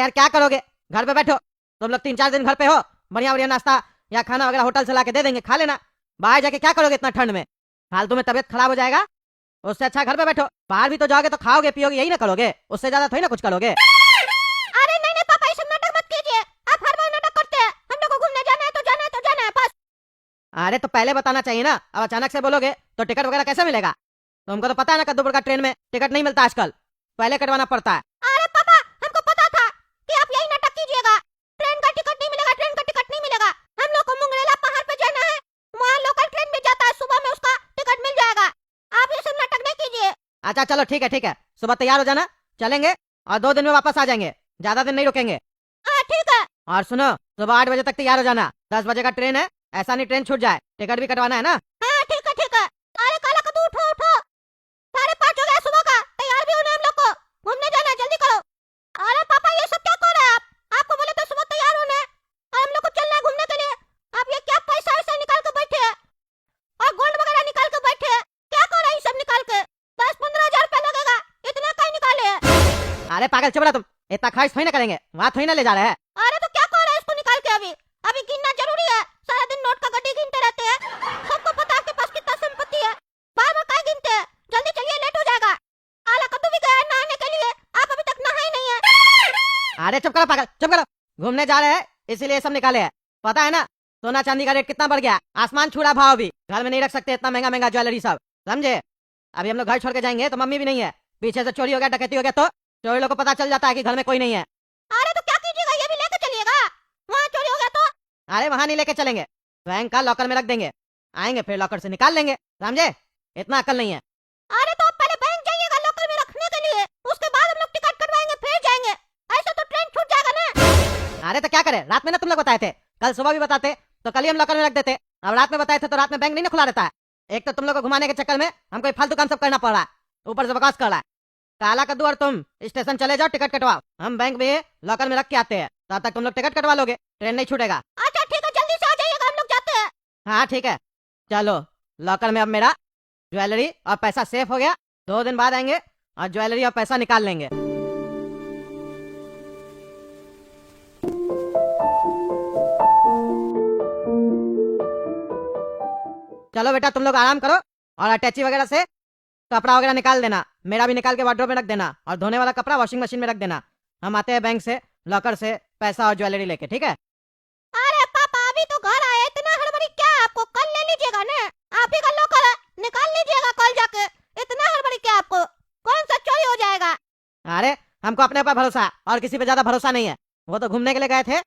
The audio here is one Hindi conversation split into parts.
यार क्या करोगे, घर पे बैठो। तुम लोग 3-4 दिन घर पे हो, बढ़िया बढ़िया नाश्ता या खाना वगैरह होटल से ला के दे देंगे, खा लेना। बाहर जाके क्या करोगे इतना ठंड में, फालतू में तबियत खराब हो जाएगा। उससे अच्छा घर पे बैठो। बाहर भी तो जाओगे तो खाओगे पियोगे, यही ना करोगे, उससे ज्यादा थोड़ी ना कुछ करोगे। अरे नहीं नहीं पापा, ये सब नाटक मत कीजिए। आप हर बार नाटक करते हैं। हम लोग को घूमने जाना है तो जाना है तो जाना है बस। अरे तो पहले बताना चाहिए ना, अब अचानक से बोलोगे तो टिकट वगैरह कैसे मिलेगा। तुमको तो पता है ना कद्दूपुर का ट्रेन में टिकट नहीं मिलता आजकल, पहले कटवाना पड़ता है। अरे पापा, हमको पता था कि आप यही नाटक कीजिएगा। ट्रेन का टिकट नहीं मिलेगा, ट्रेन का टिकट नहीं मिलेगा। हम लोग को मुंगरेला पहाड़ पे जाना है, वहाँ लोकल ट्रेन भी जाता है, सुबह में उसका टिकट मिल जाएगा। आप ये सब नाटक नहीं कीजिए। अच्छा चलो ठीक है, सुबह तैयार हो जाना, चलेंगे और 2 दिन में वापस आ जाएंगे, ज्यादा दिन नहीं रुकेंगे। हाँ ठीक है। और सुनो, सुबह 8 बजे तक तैयार हो जाना, 10 बजे का ट्रेन है, ऐसा नहीं ट्रेन छूट जाए, टिकट भी कटवाना है ना। हाँ ठीक है ठीक है। अरे काला कद्दू उठो उठो, 5:30 हो गया सुबह का, तैयार भी होना है हम लोग को, घूमने जाना है, जल्दी करो। अरे पापा ये सब क्या कर रहे हैं आप? आपको बोले तो सुबह तैयार होना है और हम लोग को चलना है घूमने के लिए। आप ये क्या पैसा वैसा निकाल के बैठे हैं और गोल्ड वगैरह निकाल के बैठे हैं, क्या कर रहे हैं सब निकाल के? 10-15 हजार रुपया लगेगा, इतना कहीं निकाले हैं? अरे पागल चुप रहा तुम, इतना खर्च थोड़ी ना करेंगे, वहाँ थोड़ी ना ले जा रहे हैं। अरे तो क्या कर रहे हैं इसको निकाल के? अभी अभी गिनना जरूरी है? सारा दिन नोट का गड्डी गिनते रहते हैं, सबको पता है आपके पास कितना संपत्ति है, बार बार क्या गिनते हैं? जल्दी चलिए, लेट हो जाएगा। आला कद्दू भी गया है नहाने के लिए, आप अभी तक नहाए नहीं है। अरे चुप करो पागल, चुप करो। घूमने जा रहे हैं इसीलिए सब निकाले हैं, पता है ना सोना चांदी का रेट कितना बढ़ गया, आसमान छूड़ा भाव भी, घर में नहीं रख सकते इतना महंगा महंगा ज्वेलरी सब, समझे। अभी हम लोग घर छोड़ के जाएंगे तो मम्मी भी नहीं है, पीछे से चोरी हो गया डकैती हो गया तो चोरी लोग को पता चल जाता है कि घर में कोई नहीं है। अरे तो क्या कीजिएगा, ये भी लेके चलिएगा? वहाँ चोरी हो गया तो? अरे वहां नहीं लेके चलेंगे, बैंक का लॉकर में रख देंगे, आएंगे फिर लॉकर से निकाल लेंगे, समझे, इतना अकल नहीं है। अरे तो आप पहले बैंक जाइएगा लॉकर में रखने के लिए, उसके बाद हम लोग टिकट कटवाएंगे फिर जाएंगे, ऐसे तो ट्रेन छूट जाएगा ना। अरे तो क्या करे, रात में ना तुम लोग बताए थे, कल सुबह भी बताते तो कल ही हम लॉकर में रख देते, अब रात में बताए थे तो रात में बैंक नहीं ना खुला रहता है। एक तो तुम लोग को घुमाने के चक्कर में हमको फालतू काम सब करना पड़ रहा है, ऊपर से बकवास कर रहा है। काला कद्दू और तुम स्टेशन चले जाओ, टिकट कटवाओ, हम बैंक में लॉकर में रख के आते हैं, तब तक तुम लोग टिकट कटवा लोगे, ट्रेन नहीं छूटेगा। अच्छा ठीक है, जल्दी से आ जाइएगा, हम लोग जाते हैं। हाँ ठीक है, चलो। लॉकर में अब मेरा ज्वेलरी और पैसा सेफ हो गया, 2 दिन बाद आएंगे और ज्वेलरी और पैसा निकाल लेंगे। चलो बेटा तुम लोग आराम करो और अटैची वगैरह से कपड़ा वगैरह निकाल देना, मेरा भी निकाल के वार्डरोब में रख देना, और धोने वाला कपड़ा वॉशिंग मशीन में रख देना। हम आते हैं बैंक से लॉकर से पैसा और ज्वेलरी लेके, ठीक है। अरे पापा अभी तो घर आए, इतना हड़बड़ी क्या है आपको? कल ले लीजिएगा ना, आप ही का लॉकर है, निकाल लीजिएगा कल जाके, इतना हड़बड़ी क्या आपको? कौन सा चोरी हो जाएगा? अरे हमको अपने ऊपर भरोसा है और किसी पे ज्यादा भरोसा नहीं है, वो तो घूमने के लिए गए थे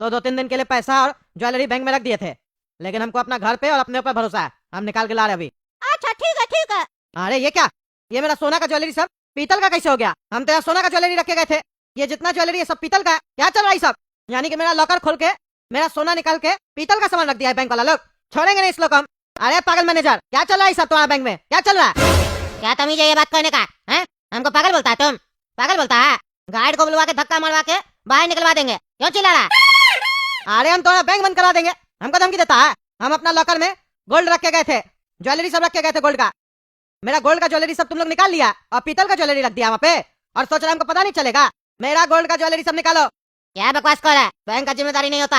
तो 2-3 दिन के लिए पैसा और ज्वेलरी बैंक में रख दिए थे, लेकिन हमको अपना घर पे और अपने ऊपर भरोसा है, हम निकाल के ला रहे अभी। अच्छा ठीक है ठीक है। अरे ये क्या, ये मेरा सोना का ज्वेलरी सब पीतल का कैसे हो गया? हम तो यहाँ सोना का ज्वेलरी रखे गए थे, ये जितना ज्वेलरी है सब पीतल का है, क्या चल रहा है सब? यानी कि मेरा लॉकर खोल के मेरा सोना निकाल के पीतल का सामान रख दिया है बैंक वाला लोग, छोड़ेंगे नहीं इस लोग हम। अरे पागल मैनेजर, क्या चल रहा है सब तुम्हारा बैंक में, क्या चल रहा है? क्या तमीज है ये बात कहने का? हैं, हमको पागल बोलता है? तुम पागल बोलता है? गार्ड को बुलवा के धक्का मारवा के बाहर निकलवा देंगे, क्यों चिल्ला रहा है? अरे हम तुम्हारा बैंक बंद करा देंगे, हमको धमकी देता है। हम अपना लॉकर में गोल्ड रख के गए थे, ज्वेलरी सब रख के गए थे गोल्ड का, मेरा गोल्ड का ज्वेलरी सब तुम लोग निकाल लिया और पीतल का ज्वेलरी रख दिया वहाँ पे, और सोच रहे हमको पता नहीं चलेगा। मेरा गोल्ड का ज्वेलरी सब निकालो। क्या बकवास कर रहा है? बैंक का जिम्मेदारी नहीं होता,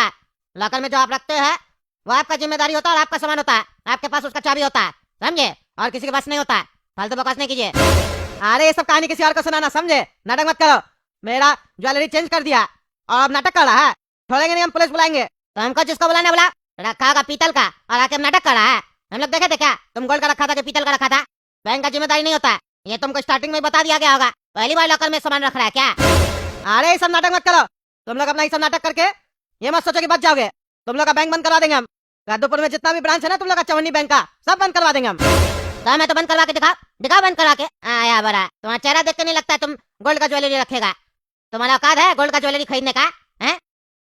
लॉकर में जो आप रखते हैं वो आपका जिम्मेदारी होता है और आपका सामान होता है, आपके पास उसका चाबी होता है, समझे, और किसी के पास नहीं होता है। फालतू बकवास नहीं कीजिए। अरे ये सब कहानी किसी और को सुनाना, समझे, नाटक मत करो। मेरा ज्वेलरी चेंज कर दिया और अब नाटक कर रहा है, छोड़ेंगे नहीं हम, पुलिस बुलाएंगे। तो हमको जिसको बुलाना बुला, रखा होगा पीतल का और आके नाटक कर रहा है। हम लोग देखे थे क्या तुम गोल्ड का रखा था कि पीतल का रखा था? बैंक का जिम्मेदारी नहीं होता है, ये तुमको स्टार्टिंग में बता दिया गया होगा, पहली बार लॉकर में सामान रख रहा है क्या? अरे ये सब नाटक मत करो, तुम लोग अपना ये सब नाटक करके ये मत सोचो कि बच जाओगे, तुम लोग का बैंक बंद करवा देंगे हम। कद्दूपुर में जितना भी ब्रांच है ना तुम लोग का चवन्नी बैंक का, सब बंद करवा देंगे हम। तो मैं तो बंद करवा के दिखाओ, दिखाओ बंद करवा के। आया बड़ा, तुम्हारा चेहरा देख के नहीं लगता है तुम गोल्ड का ज्वेलरी रखेगा। तुम्हारा औकात है गोल्ड का ज्वेलरी खरीदने का? हैं?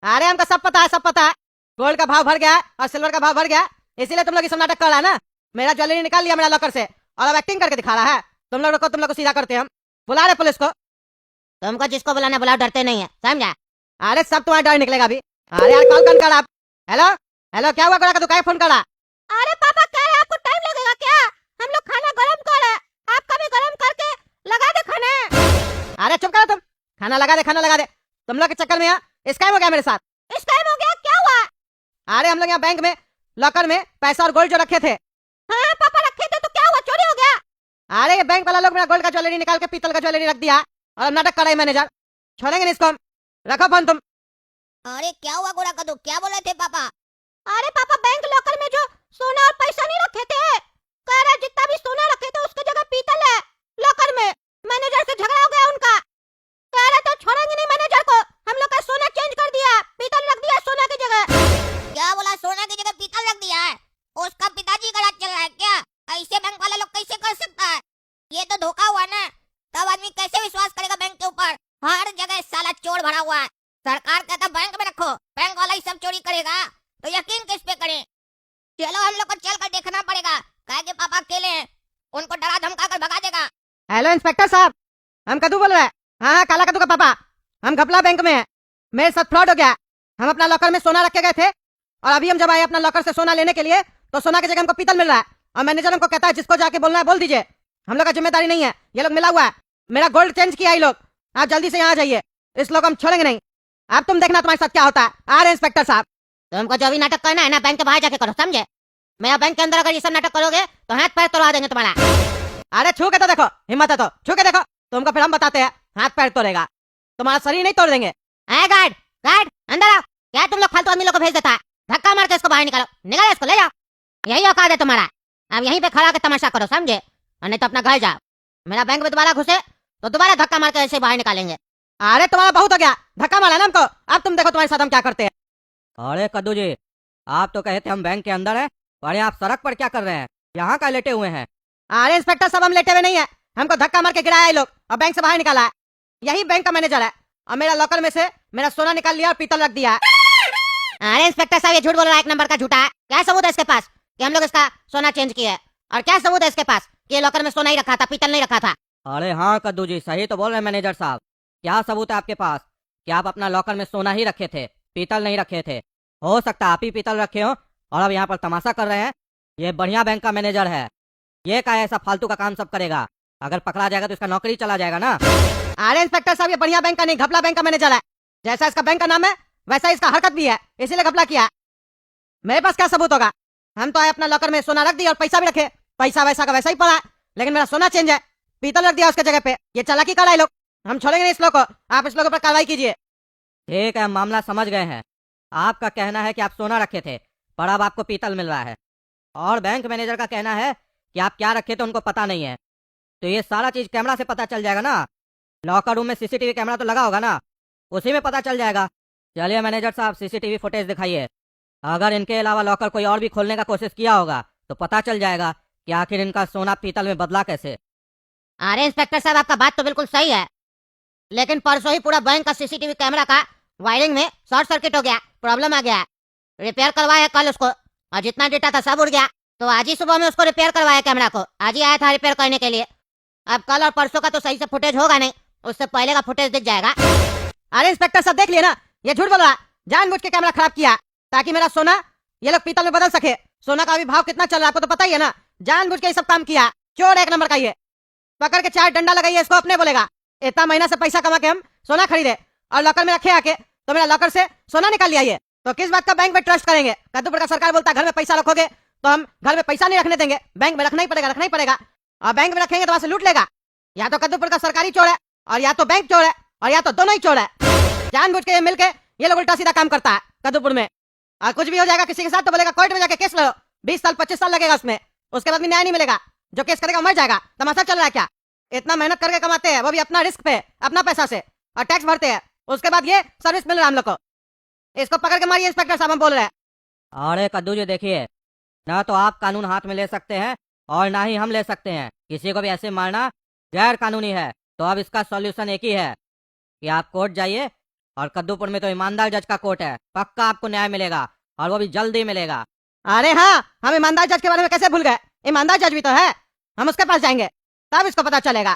अरे हमको सब पता है, सब पता है, गोल्ड का भाव बढ़ गया और सिल्वर का भाव बढ़ गया, इसीलिए तुम लोग ये सब नाटक कर रहा है ना। मेरा ज्वेलरी निकाल लिया मेरा लॉकर से और अब एक्टिंग करके दिखा रहा है। तुम लोग को सीधा करते हैं हम, बुला रहे पुलिस को। तुमको जिसको बुलाना बुलाओ, डरते नहीं है, समझा? अरे सब तुम्हारा डर निकलेगा अभी। अरे यार कॉल कौन कर रहा? हेलो हेलो, क्या हुआ, गोड़ा का तू क्या फोन कर रहा? अरे पापा कह रहे आपको टाइम लगेगा क्या? हम लोग खाना गरम कर रहे हैं, आपका भी गरम करके लगा दे खाना। अरे चुप करो तुम, खाना लगा दे, खाना लगा दे। तुम लोग के चक्कर में यहाँ स्कैम हो गया मेरे साथ। स्कैम हो गया? क्या हुआ? अरे हम लोग यहाँ बैंक में लॉकर में पैसा और गोल्ड जो रखे थे। हाँ पापा रखे थे तो क्या हुआ? चोरी हो गया? अरे ये बैंक वाला लोग मेरा गोल्ड का ज्वेलरी निकाल के पीतल का ज्वेलरी रख दिया और अब नाटक कर रहे मैनेजर। छोड़ेंगे नहीं इसको हम। रखो फोन तुम। अरे क्या हुआ गोरा कद्दू, क्या बोले थे पापा? अरे पापा बैंक लॉकर में जो सोना और पैसा नहीं रखे थे, कह रहे जितना भी सोना रखे थे उसकी जगह पीतल है लॉकर में। मैनेजर से झगड़ा हो गया उनका। कह रहे तो छोड़ेंगे नहीं मैनेजर को, हम लोग का सोना चेंज कर दिया, पीतल रख दिया सोना की जगह। क्या बोला? सोना की जगह पीतल रख दिया है? उसका पिताजी का राज चल रहा है क्या? ऐसे बैंक वाले लोग कैसे कर सकता है? ये तो धोखा हुआ ना। तब आदमी कैसे विश्वास करेगा बैंक के ऊपर? हर जगह साला चोर भरा हुआ है। सरकार कहता बैंक में रखो, बैंक वाला ही सब चोरी करेगा, तो यकीन किस पे करें? चलो हम लोग को चल कर देखना पड़ेगा, कहे कि पापा अकेले हैं, उनको डरा धमका कर भगा देगा। हेलो इंस्पेक्टर साहब, हम कद्दू बोल रहे हैं। हाँ काला कद्दू का पापा। हम घपला बैंक में हैं, मेरे साथ फ्रॉड हो गया। हम अपना लॉकर में सोना रखे गए थे और अभी हम जब आए अपना लॉकर से सोना लेने के लिए तो सोना की जगह हमको पीतल मिल रहा है और मैनेजर हमको कहता है जिसको जाके बोलना है बोल दीजिए, हम लोग का जिम्मेदारी नहीं है, ये लोग मिला हुआ है। मेरा गोल्ड चेंज किया ये लोग। आप जल्दी से यहाँ आ जाइए, इस लोग हम छोड़ेंगे नहीं। अब तुम देखना तुम्हारे साथ क्या होता है। आ रहे इंस्पेक्टर साहब। तुमको जो भी नाटक करना है ना बैंक के बाहर जाके करो, समझे? मेरा बैंक के अंदर अगर ये सब नाटक करोगे तो हाथ पैर तोड़वा देंगे तुम्हारा। अरे छू के तो देखो, हिम्मत है तो छू के देखो, तुमको फिर हम बताते हैं हाथ पैर तोड़ेगा, तुम्हारा शरीर नहीं तोड़ देंगे। गार्ड गार्ड अंदर आओ। क्या तुम लोग फालतू आदमी लोग को भेज देता है? धक्का मार के इसको बाहर निकालो, निकालो इसको, ले जाओ। यही औकात है तुम्हारा। अब यहीं पे खड़ा के तमाशा करो, समझे? और नहीं तो अपना घर जाओ। मेरा बैंक में दोबारा घुसे तो दोबारा धक्का मार के ऐसे बाहर निकालेंगे। अरे तुम्हारा बहुत हो गया, धक्का मारा ना हमको, अब तुम देखो तुम्हारे साथ हम क्या करते हैं। अरे कद्दू जी, आप तो कहे थे हम बैंक के अंदर हैं, अरे आप सड़क पर क्या कर रहे हैं? यहाँ का लेटे हुए हैं। अरे इंस्पेक्टर साहब हम लेटे हुए नहीं है, हमको धक्का मार के गिराया ये लोग और बैंक से बाहर निकाला है। यही बैंक का मैनेजर है और मेरा लॉकर में से मेरा सोना निकाल लिया और पीतल रख दिया। अरे इंस्पेक्टर साहब ये झूठ बोल रहा है, एक नंबर का झूठा है। क्या सबूत है इसके पास कि हम लोग इसका सोना चेंज किया है? और क्या सबूत है इसके पास कि ये लॉकर में सोना ही रखा था, पीतल नहीं रखा था? अरे हाँ कद्दू जी, सही तो बोल रहे हैं मैनेजर साहब। क्या सबूत है आपके पास कि आप अपना लॉकर में सोना ही रखे थे, पीतल नहीं रखे थे? हो सकता है आप ही पीतल रखे हो और अब यहाँ पर तमाशा कर रहे हैं। ये बढ़िया बैंक का मैनेजर है, ये का ऐसा फालतू का काम सब करेगा? अगर पकड़ा जाएगा तो इसका नौकरी चला जाएगा ना। अरे इंस्पेक्टर साहब ये बढ़िया बैंक का नहीं, घपला बैंक का मैनेजर है। जैसा इसका बैंक का नाम है वैसा इसका हरकत भी है, इसीलिए घपला किया। मेरे पास क्या सबूत होगा? हम तो आए अपना लॉकर में सोना रख दिया और पैसा भी रखे, पैसा वैसा का वैसा ही पड़ा, लेकिन मेरा सोना चेंज है, पीतल रख दिया उसके जगह पे। ये चालाकी कर रहा है लोग, हम छोड़ेंगे नहीं इस लोग को। आप इस लोगों पर कार्रवाई कीजिए। ठीक है, मामला समझ गए हैं। आपका कहना है कि आप सोना रखे थे पर अब आपको पीतल मिल रहा है, और बैंक मैनेजर का कहना है कि आप क्या रखे थे उनको पता नहीं है। तो ये सारा चीज कैमरा से पता चल जाएगा ना, लॉकर रूम में सीसीटीवी कैमरा तो लगा होगा ना, उसी में पता चल जाएगा। चलिए मैनेजर साहब सीसीटीवी फुटेज दिखाइए। अगर इनके अलावा लॉकर कोई और भी खोलने का कोशिश किया होगा तो पता चल जाएगा कि आखिर इनका सोना पीतल में बदला कैसे। अरे इंस्पेक्टर साहब आपका बात तो बिल्कुल सही है, लेकिन परसों ही पूरा बैंक का सीसीटीवी कैमरा का वायरिंग में शॉर्ट सर्किट हो गया, प्रॉब्लम आ गया। रिपेयर करवाया कल उसको और जितना डेटा था सब उड़ गया, तो आज ही सुबह में उसको रिपेयर करवाया कैमरा को, आज ही आया था रिपेयर करने के लिए। अब कल और परसों का तो सही से फुटेज होगा नहीं, उससे पहले का फुटेज दिख जाएगा। अरे इंस्पेक्टर साहब देख लिए ना, ये झूठ बोल रहा, जानबूझ के कैमरा खराब किया ताकि मेरा सोना ये लोग पीतल में बदल सके। सोना का अभी भाव कितना चल रहा है आपको तो पता ही है ना, जानबूझ के ये सब काम किया। चोर एक नंबर का ये, पकड़ के 4 डंडा लगाइए इसको, अपने बोलेगा। इतना महीना से पैसा कमा के हम सोना खरीदे और लॉकर में रखे आके, तो मेरा लॉकर से सोना निकाल लिया ये, तो किस बात का बैंक में ट्रस्ट करेंगे? कद्दूपुर का सरकार बोलता है घर में पैसा रखोगे तो हम घर में पैसा नहीं रखने देंगे, बैंक में रखना ही पड़ेगा, रखना ही पड़ेगा। और बैंक में रखेंगे तो वहां से लूट लेगा। या तो कद्दूपुर का सरकारी चोर है और या तो बैंक चोर है और या तो दोनों ही चोर है। जानबूझ के ये मिलके ये लोग उल्टा सीधा काम करता है कद्दूपुर में। और कुछ भी हो जाएगा किसी के साथ तो बोलेगा कोर्ट में जाके केस लड़ो, 20 साल 25 साल लगेगा उसमें, उसके बाद भी न्याय नहीं मिलेगा। जो केस करेगा मर जाएगा। तमाशा चल रहा है क्या? इतना मेहनत करके कमाते हैं वो भी अपना रिस्क पे, अपना पैसा से, और टैक्स भरते हैं, उसके बाद ये सर्विस मिल रहा है हम लोग को। इसको पकड़ के मारिए इंस्पेक्टर साहब, हम बोल रहे हैं। अरे कद्दू जी देखिए, ना तो आप कानून हाथ में ले सकते हैं और ना ही हम ले सकते हैं। किसी को भी ऐसे मारना गैर कानूनी है। तो अब इसका सॉल्यूशन एक ही है कि आप कोर्ट जाइए, और कद्दूपुर में तो ईमानदार जज का कोर्ट है, पक्का आपको न्याय मिलेगा और वो भी जल्दी मिलेगा। अरे हाँ, हम ईमानदार जज के बारे में कैसे भूल गए? ईमानदार जज भी तो है, हम उसके पास जाएंगे तब इसको पता चलेगा